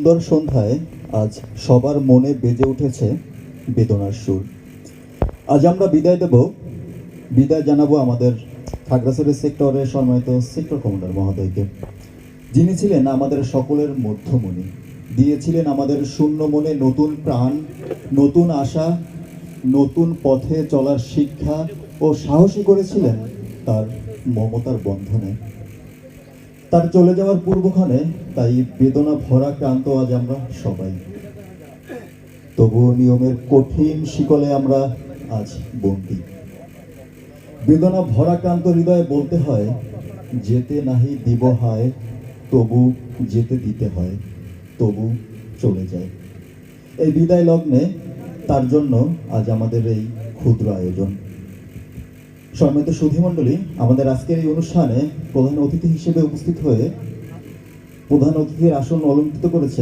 সুন্দর সন্ধ্যায় আজ সবার মনে বেজে উঠেছে বেদনার সুর। আজ আমরা বিদায় জানাবো আমাদের খাগড়াছড়ি সেক্টরের সম্মানিত সেক্টর কমান্ডার মহোদয়কে, যিনি ছিলেন আমাদের সকলের মধ্যমণি, দিয়েছিলেন আমাদের শূন্য মনে নতুন প্রাণ, নতুন আশা, নতুন পথে চলার শিক্ষা ও সাহসী করেছিলেন তার মমতার বন্ধনে। তার চলে যাওয়ার পূর্বক্ষণে তাই বেদনা ভরা ক্রান্ত আজ আমরা সবাই। তবুও নিয়মের কঠিন শিকলে আমরা আজ বন্দী। বেদনা ভরা ক্রান্ত হৃদয়ে বলতে হয়, যেতে নাহি দিব হায়, তবু যেতে দিতে হয়, তবু চলে যায়। এই বিদায় লগ্নে তার জন্য আজ আমাদের এই ক্ষুদ্র আয়োজন। সম্মানিত সুধীমণ্ডলী, আমাদের আজকের এই অনুষ্ঠানে প্রধান অতিথি হিসেবে উপস্থিত হয়ে প্রধান অতিথির আসন অলঙ্কৃত করেছেন